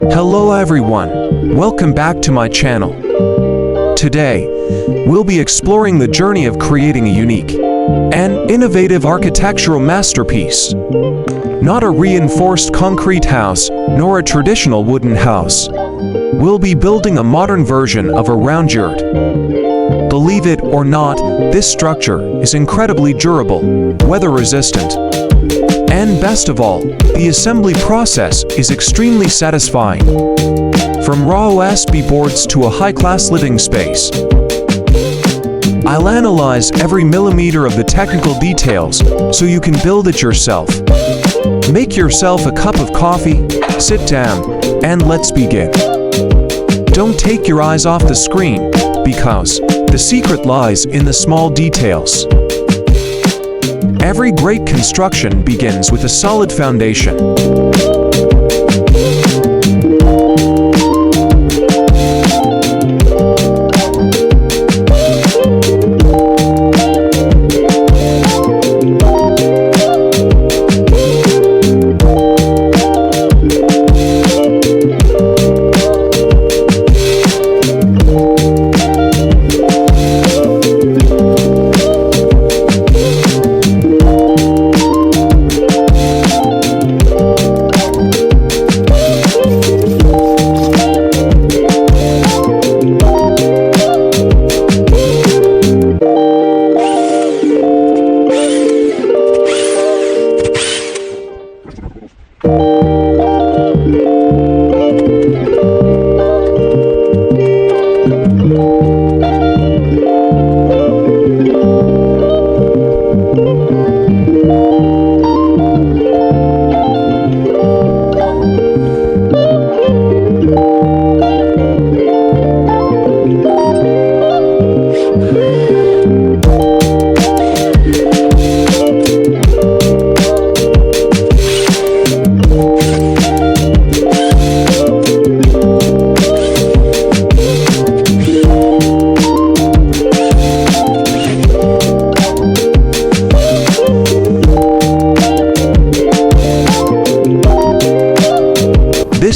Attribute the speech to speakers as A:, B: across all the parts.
A: Hello everyone, welcome back to my channel. Today, we'll be exploring the journey of creating a unique and innovative architectural masterpiece. Not a reinforced concrete house, nor a traditional wooden house. We'll be building a modern version of a round yurt. Believe it or not, this structure is incredibly durable, weather-resistant, and best of all, the assembly process is extremely satisfying. From raw OSB boards to a high-class living space, I'll analyze every millimeter of the technical details so you can build it yourself. Make yourself a cup of coffee, sit down, and let's begin. Don't take your eyes off the screen, because the secret lies in the small details. Every great construction begins with a solid foundation.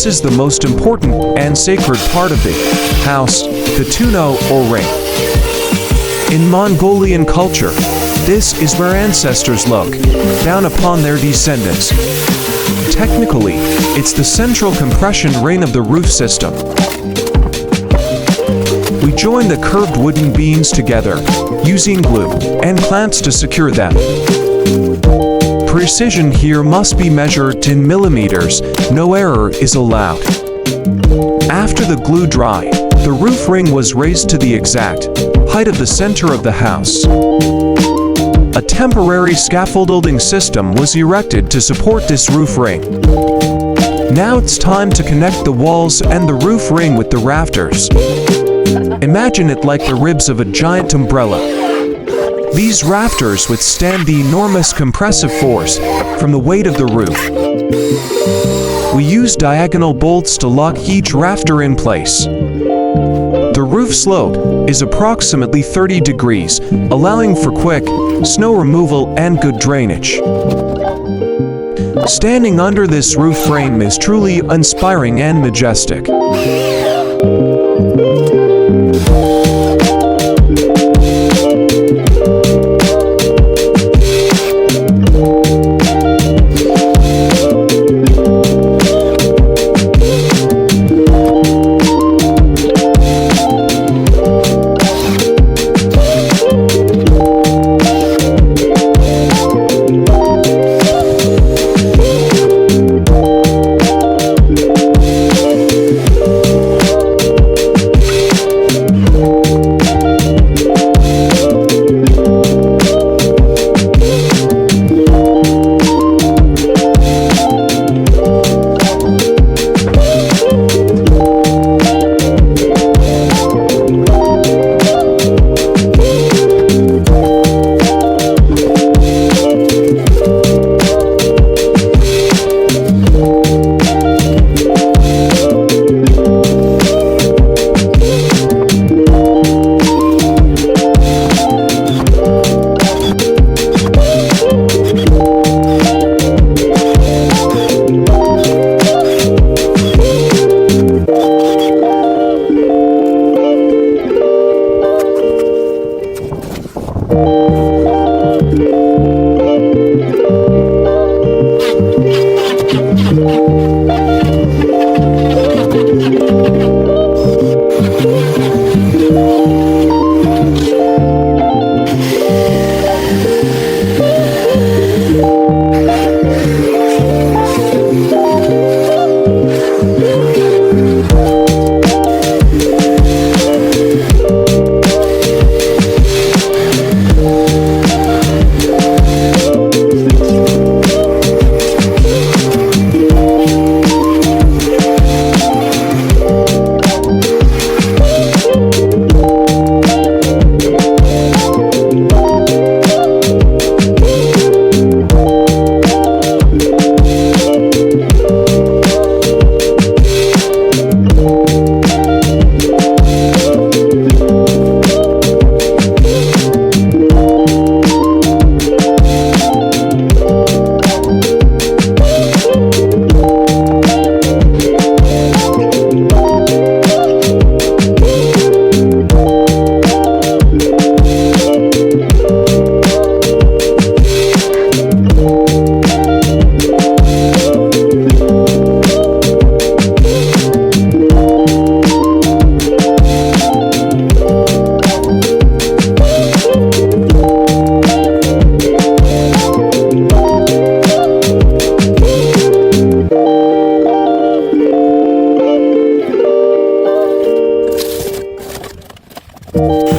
A: This is the most important and sacred part of the house, the tuno or ring. In Mongolian culture, this is where ancestors look down upon their descendants. Technically, it's the central compression ring of the roof system. We join the curved wooden beams together, using glue and clamps to secure them. Precision here must be measured in millimeters, no error is allowed. After the glue dried, the roof ring was raised to the exact height of the center of the house. A temporary scaffolding system was erected to support this roof ring. Now it's time to connect the walls and the roof ring with the rafters. Imagine it like the ribs of a giant umbrella. These rafters withstand the enormous compressive force from the weight of the roof. We use diagonal bolts to lock each rafter in place. The roof slope is approximately 30 degrees, allowing for quick snow removal and good drainage. Standing under this roof frame is truly inspiring and majestic.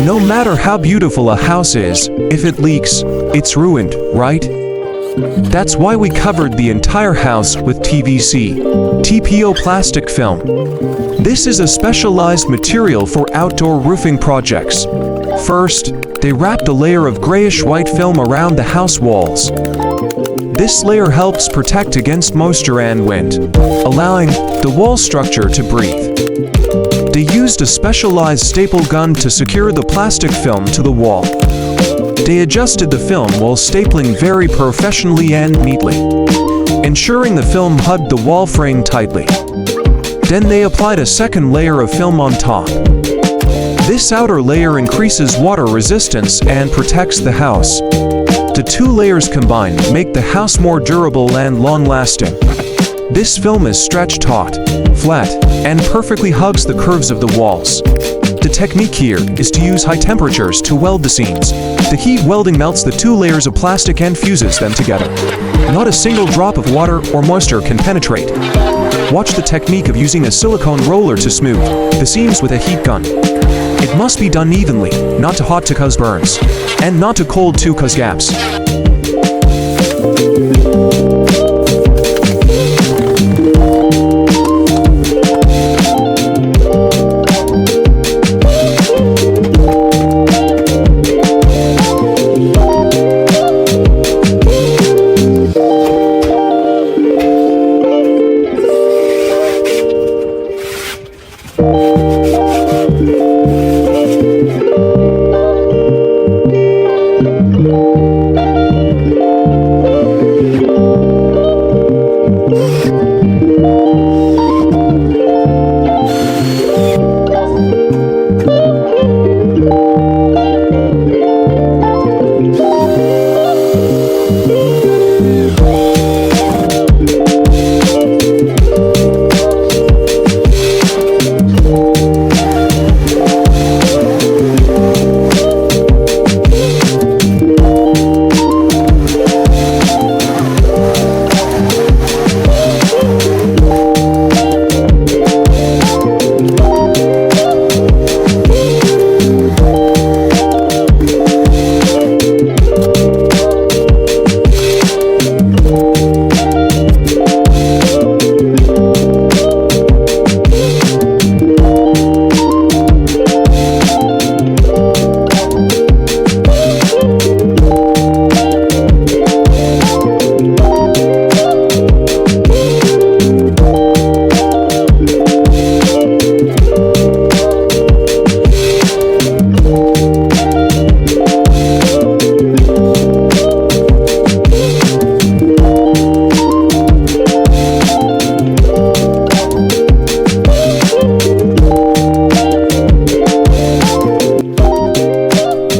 A: No matter how beautiful a house is, if it leaks, it's ruined, right? That's why we covered the entire house with TPO plastic film. This is a specialized material for outdoor roofing projects. First, they wrapped a layer of grayish-white film around the house walls. This layer helps protect against moisture and wind, allowing the wall structure to breathe. They used a specialized staple gun to secure the plastic film to the wall. They adjusted the film while stapling very professionally and neatly, ensuring the film hugged the wall frame tightly. Then they applied a second layer of film on top. This outer layer increases water resistance and protects the house. The two layers combined make the house more durable and long-lasting. This film is stretched taut, flat, and perfectly hugs the curves of the walls. The technique here is to use high temperatures to weld the seams. The heat welding melts the two layers of plastic and fuses them together. Not a single drop of water or moisture can penetrate. Watch the technique of using a silicone roller to smooth the seams with a heat gun. It must be done evenly, not too hot to cause burns, and not too cold to cause gaps.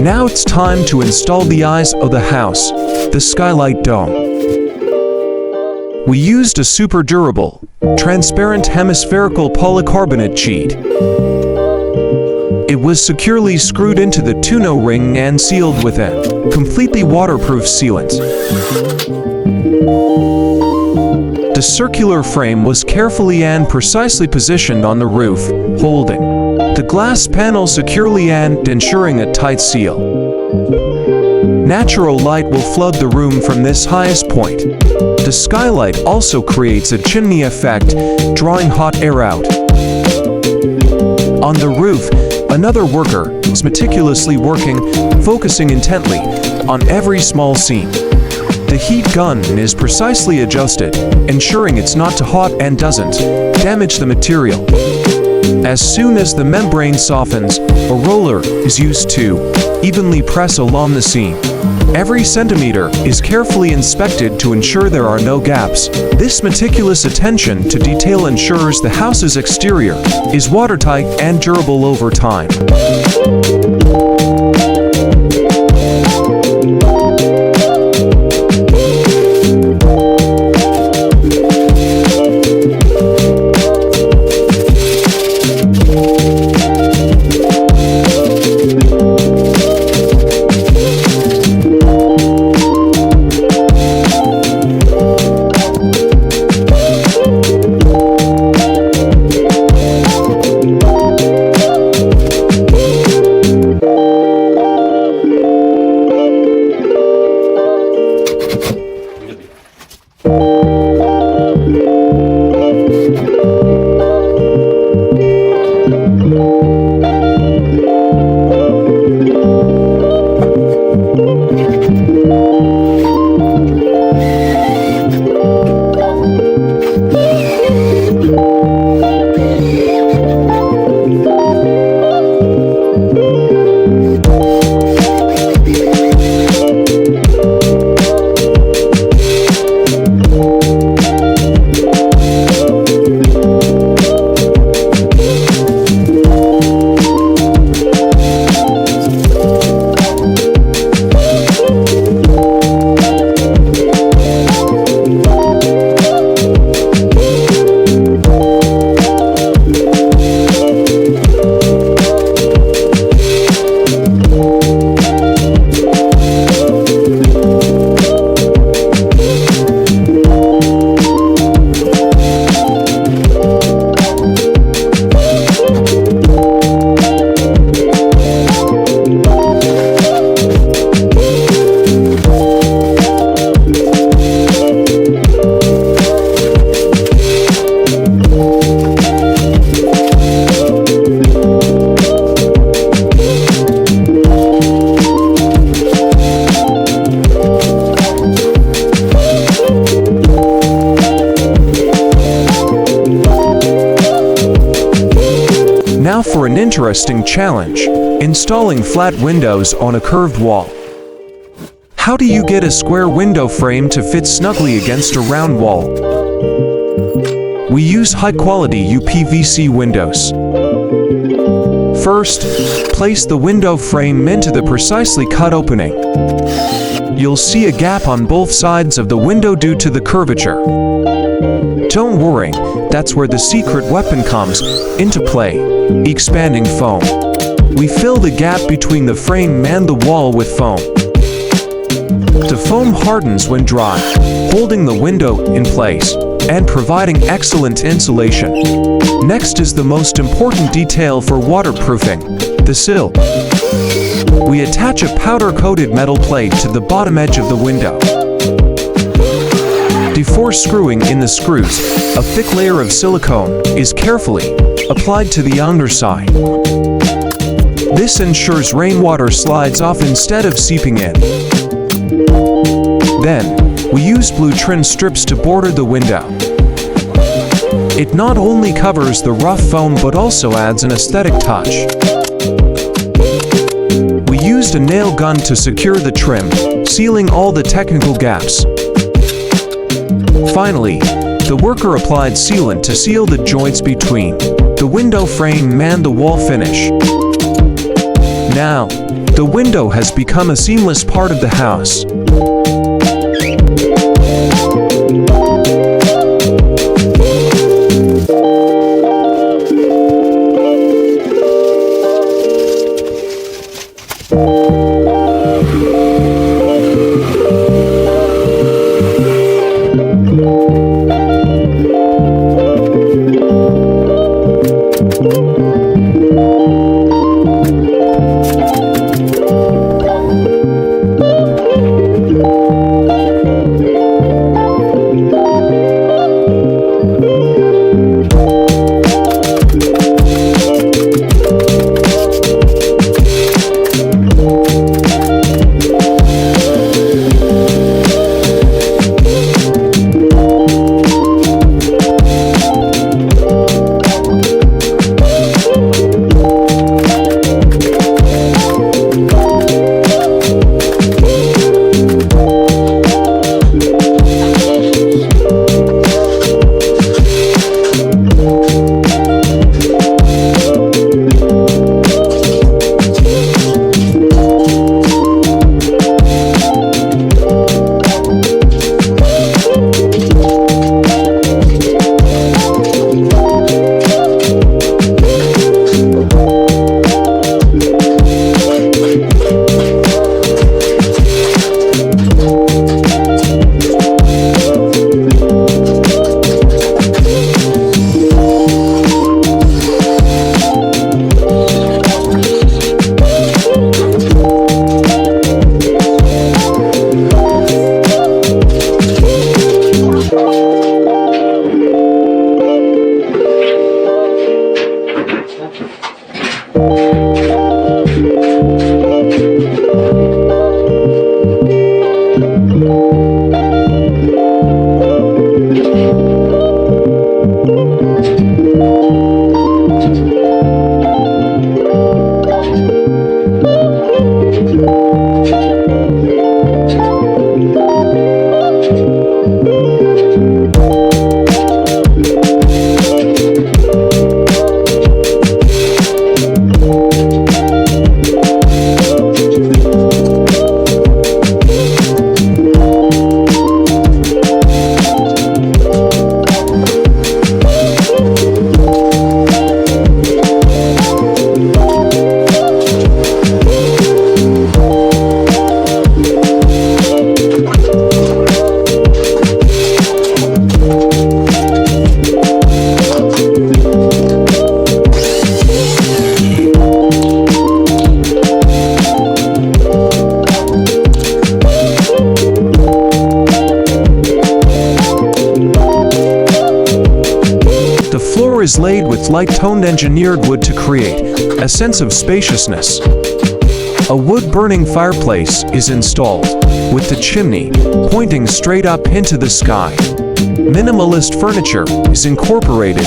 A: Now it's time to install the eyes of the house, the skylight dome. We used a super durable, transparent hemispherical polycarbonate sheet. It was securely screwed into the tonneau ring and sealed with a completely waterproof sealant. The circular frame was carefully and precisely positioned on the roof, holding the glass panel securely and ensuring a tight seal. Natural light will flood the room from this highest point. The skylight also creates a chimney effect, drawing hot air out. On the roof, another worker is meticulously working, focusing intently on every small seam. The heat gun is precisely adjusted, ensuring it's not too hot and doesn't damage the material. As soon as the membrane softens, a roller is used to evenly press along the seam. Every centimeter is carefully inspected to ensure there are no gaps. This meticulous attention to detail ensures the house's exterior is watertight and durable over time. Now for an interesting challenge, installing flat windows on a curved wall. How do you get a square window frame to fit snugly against a round wall? We use high-quality UPVC windows. First, place the window frame into the precisely cut opening. You'll see a gap on both sides of the window due to the curvature. Don't worry, that's where the secret weapon comes into play, expanding foam. We fill the gap between the frame and the wall with foam. The foam hardens when dry, holding the window in place and providing excellent insulation. Next is the most important detail for waterproofing, the sill. We attach a powder-coated metal plate to the bottom edge of the window. Before screwing in the screws, a thick layer of silicone is carefully applied to the underside. This ensures rainwater slides off instead of seeping in. Then, we use blue trim strips to border the window. It not only covers the rough foam but also adds an aesthetic touch. We used a nail gun to secure the trim, sealing all the technical gaps. Finally, the worker applied sealant to seal the joints between the window frame and the wall finish. Now, the window has become a seamless part of the house. Is laid with light-toned engineered wood to create a sense of spaciousness. A wood-burning fireplace is installed, with the chimney pointing straight up into the sky. Minimalist furniture is incorporated,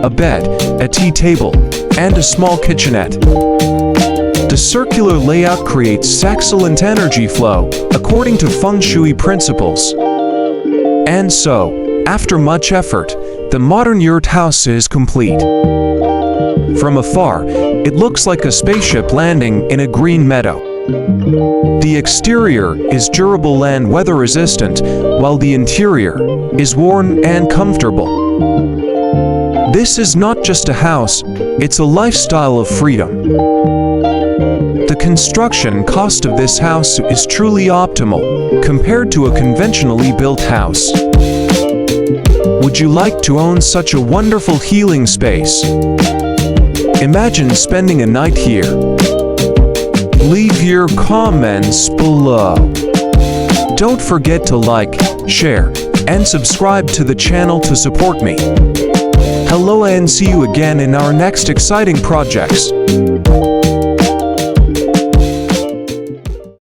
A: a bed, a tea table, and a small kitchenette. The circular layout creates excellent energy flow, according to feng shui principles. And so, after much effort, the modern yurt house is complete. From afar, it looks like a spaceship landing in a green meadow. The exterior is durable and weather-resistant, while the interior is warm and comfortable. This is not just a house, it's a lifestyle of freedom. The construction cost of this house is truly optimal compared to a conventionally built house. Would you like to own such a wonderful healing space? Imagine spending a night here. Leave your comments below. Don't forget to like, share, and subscribe to the channel to support me. Hello and see you again in our next exciting projects.